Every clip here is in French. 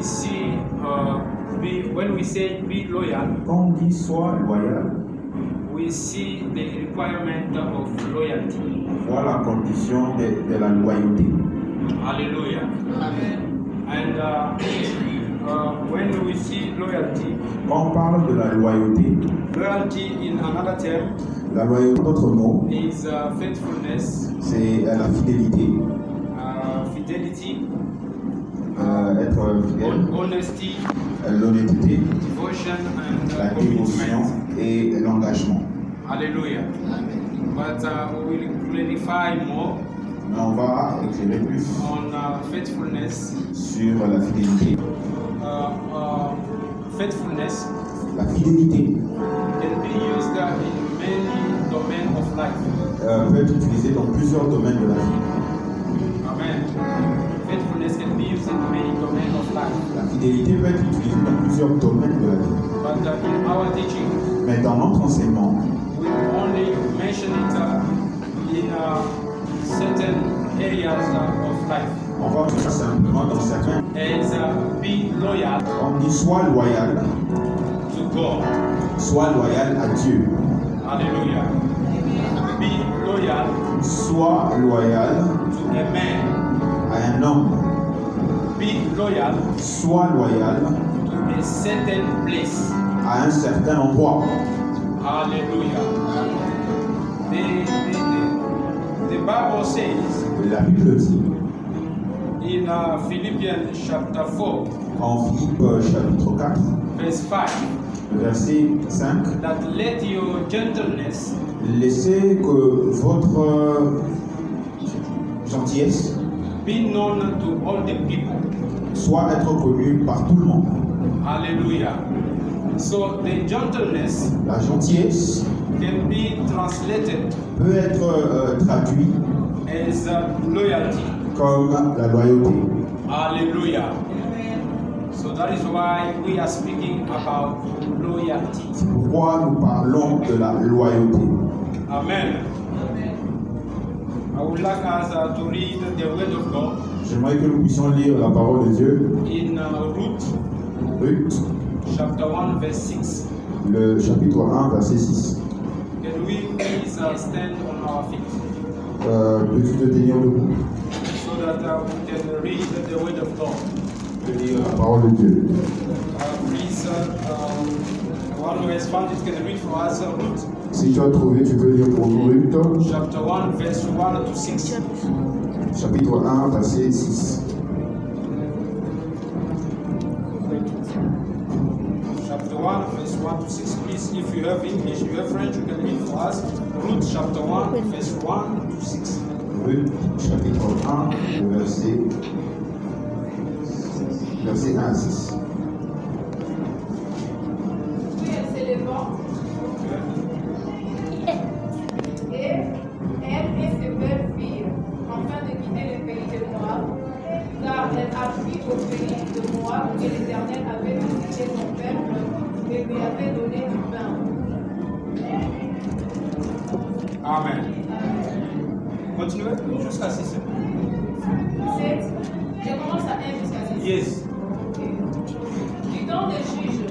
we see, when we say be loyal, Quand on dit sois loyal, we see the requirement of loyalty. on voit la condition de la loyauté. Hallelujah. Amen. And when we see loyalty, Quand on parle de la loyauté, loyalty in another term la loyauté, d'autres mots, is faithfulness, c'est la fidélité, fidelity, être fidèle, honesty, l'honnêteté, devotion, la and dévotion commitment. et l'engagement. Hallelujah. But we will clarify more Mais on va éclairer plus on faithfulness. sur la fidélité. Faithfulness La fidélité can be used in many domains of life. peut être utilisée dans plusieurs domaines de la vie. Amen. Faithfulness can be used in many domains of life. La fidélité peut être utilisée dans plusieurs domaines de la vie. But in our teaching, Mais dans notre enseignement, we only mention it in certain areas of life. on va tout simplement dans certains. As be loyal On dit sois loyal, to God. sois loyal à Dieu. Hallelujah. Be loyal Sois loyal to a man. à un homme. Be loyal Sois loyal to a certain place. à un certain endroit. Hallelujah. The Bible says La Bible dit in Philippians chapter 4, en Philippiens chapitre 4, verse 5, verset 5, that let your gentleness laissez que votre gentillesse be known to all the people. soit être connue par tout le monde. Hallelujah. So the gentleness La gentillesse can be translated peut être traduite as loyalty. comme la loyauté. Hallelujah. So that is why we are speaking about loyalty. C'est pourquoi nous parlons de la loyauté. Amen. I would like us to read the word of God J'aimerais que nous puissions lire la parole de Dieu, in Ruth Ruth, chapter 1 verse 6. le chapitre 1, verset 6. Can we please stand on our feet Peux-tu te tenir debout? so that we can read the word of God? De lire la parole de Dieu. Please, one who has found it can read for us Ruth Si tu as trouvé, tu peux lire pour nous Ruth, chapter 1 verse 1 to 6. chapitre 1, verset 6. Chapter 1 verse 1 to 6. Please, if you have English, you have French, you can read for us Ruth chapter 1 verse 1 to 6. Ruth, chapitre 1, verset 1 à 6. Puis elle s'élevant, et elle et ses belles filles, afin de quitter le pays de Moab, car elle apprit au pays de Moab que l'Éternel avait visité son peuple et lui avait donné du pain. Amen. Continuez jusqu'à 6. 7. Je commence à 1 jusqu'à 6. Yes. Du temps des juges,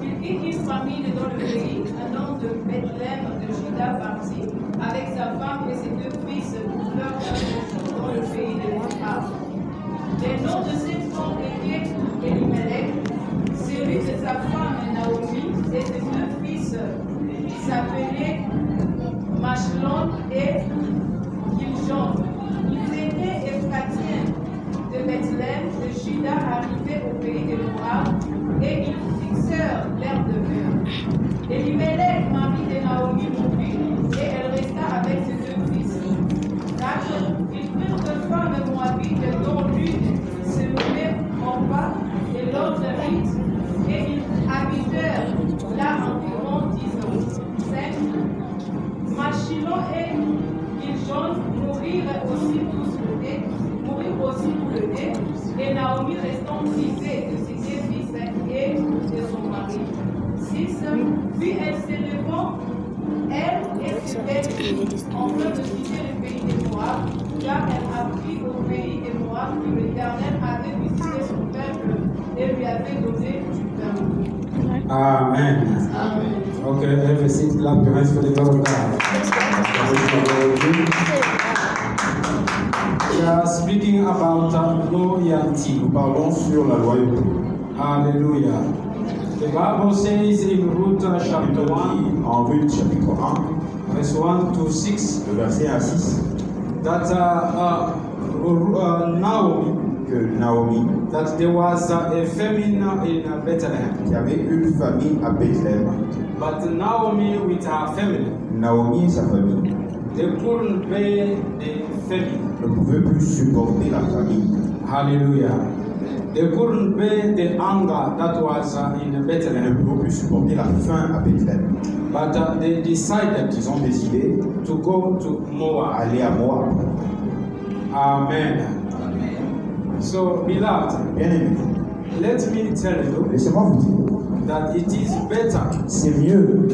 il y eut une famille dans le pays, un homme de Bethléem de Juda parti, avec sa femme et ses deux fils pour faire un dans le pays de Moab. Les noms de cette femme étaient Elimelech, celui de sa femme Naomi, et ses deux fils s'appelaient Machlon et Giljon. Ils étaient Ephratiens de Bethléem, de Juda, arrivés au pays de Moab, et ils fixèrent leur demeure. Elimelech, mari de Naomi, mourut, et elle resta avec ses deux fils. 4. Ils prirent deux femmes moabites, dont l'une se nommait Orpa et l'autre Ruth, et ils habitèrent là environ 10 ans. 5. Machilon et Giljon moururent aussi pour le dé, et Naomi restant privée de ses deux fils et de son mari. 6. Puis elle s'élevant, elle et ses belles filles, en train de quitter le pays de Moab, car elle apprit au pays de Moab que l'Éternel avait visité son peuple et lui avait donné du pain. Amen. Amen. Okay, have a seat, clap your hands for the Lord God. We are speaking about loyalty. Nous parlons sur la loyauté. Hallelujah. The Bible says in Ruth La chapter Bible 1, dit en Ruth chapitre 1, verse 1 to 6, le verset 1 à 6, that Naomi, que Naomi, that there was a famine in Bethlehem. qui avait une famille à Bethléem, But Naomi with her family, Naomi et sa famille they couldn't bear the famine. ne pouvaient plus supporter la famine. Hallelujah. They couldn't bear the hunger that was in Elles ne Bethlehem. pouvaient plus supporter la faim à Bethléem. But they decided Ils ont décidé to go to Moab. d'aller à Moab. Amen. So, beloved, Bien aimé, let me tell you laissez-moi vous dire, that it is better c'est mieux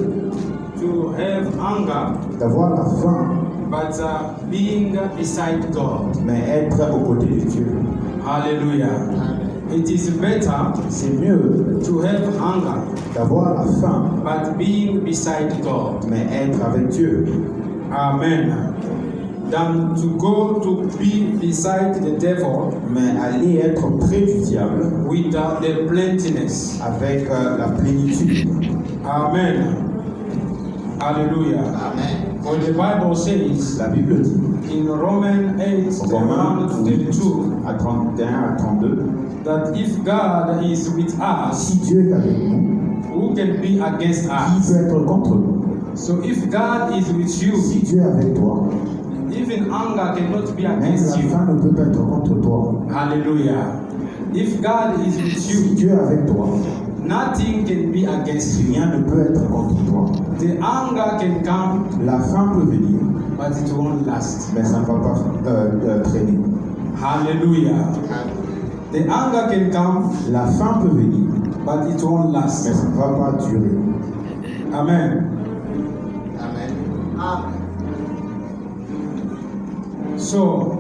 to have hunger, d'avoir la faim, but being beside God. mais être aux côtés de Dieu. Hallelujah. It is better C'est mieux to have hunger, d'avoir la faim, but being beside God. mais être avec Dieu. Amen. Than to go to be beside the devil Mais aller être près du diable with the plentiness. avec la plénitude. Amen. Hallelujah. Amen. For the Bible says La Bible dit, in Romans 8, Romains 32, à 31 à 32, that if God is with us, si Dieu est avec nous, who can be against qui us? peut être contre nous? So if God is with Si you, Dieu est avec toi, even anger cannot be même against la you. faim ne peut pas être contre toi. Hallelujah. If God is with Si you, Dieu est avec toi, nothing can be against you. rien ne peut être contre toi. The anger can come, La faim peut venir, but it won't last. mais ça ne va pas traîner. Hallelujah. The anger can come, La faim peut venir, but it won't mais last. ça ne va pas durer. Amen. Amen. So,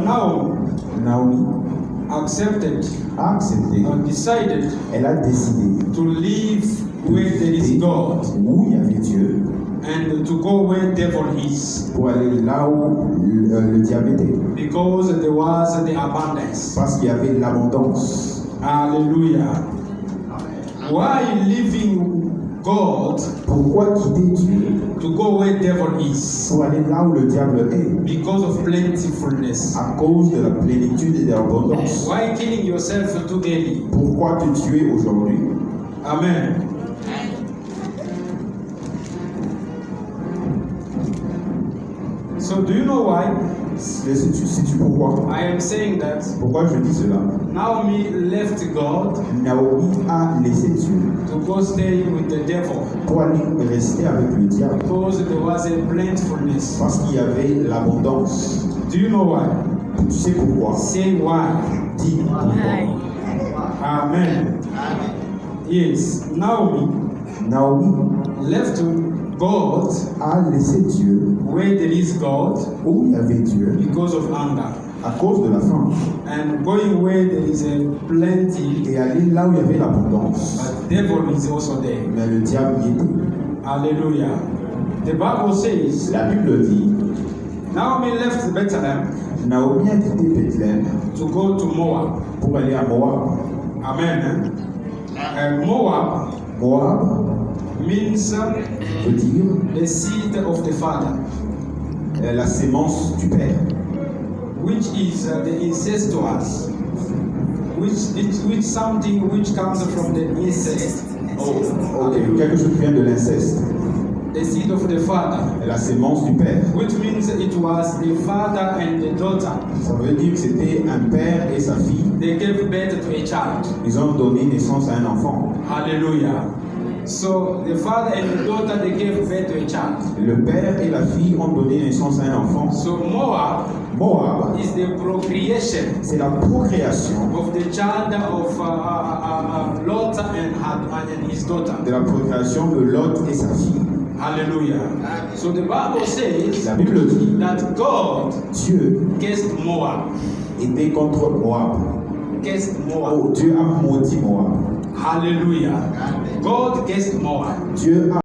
now Naomi accepted a accepté, or decided elle a décidé to live where there is God où il y avait Dieu and to go where devil is, pour aller là où le diable était. because there was the abundance. Parce qu'il y avait l'abondance. Hallelujah. Why leaving God Pourquoi quitter Dieu to go where devil is? pour aller là où le diable est? Because of plentifulness. À cause de la plénitude et de l'abondance. Why killing yourself too early? Pourquoi te tuer aujourd'hui? Amen. So do you know why Sais-tu pourquoi? I am saying that? Pourquoi je dis cela? Naomi left God Naomi a laissé Dieu to go stay with the devil pour aller rester avec le diable. because there was a plentifulness. Parce qu'il y avait l'abondance. Do you know why? Tu sais pourquoi? Say why. Dis pourquoi. Amen. Yes, Naomi Naomi left God a laissé Dieu where there is God où il y avait Dieu because of anger, à cause de la faim and going where there is a plenty, et aller là où il y avait l'abondance. but devil is also there. Mais le diable y était. Hallelujah. The Bible says La Bible dit, Naomi left Bethlehem Naomi a quitté Bethléem to go to Moab. pour aller à Moab. Amen. And Moab Moab means veut dire the seed of the father, la sémence du Père, which is the incestuous, which something which comes from the incest. Ok, quelque chose qui vient de l'inceste, The seed of the father, la sémence du Père. which means it was the father and the daughter. Ça veut dire que c'était un père et sa fille. They gave birth to a child. Ils ont donné naissance à un enfant. Hallelujah. So the father and the daughter, they gave birth to a child. Le père et la fille ont donné naissance à un enfant. So Moab Moab, is the procreation c'est la procréation of the child of Lot and his daughter. de la procréation de Lot et sa fille. Hallelujah. So the Bible says La Bible dit, that God Dieu cursed Moab. était contre Moab. Against Moab. Oh, Dieu a maudit Moab. Hallelujah. God against Moab. Dieu a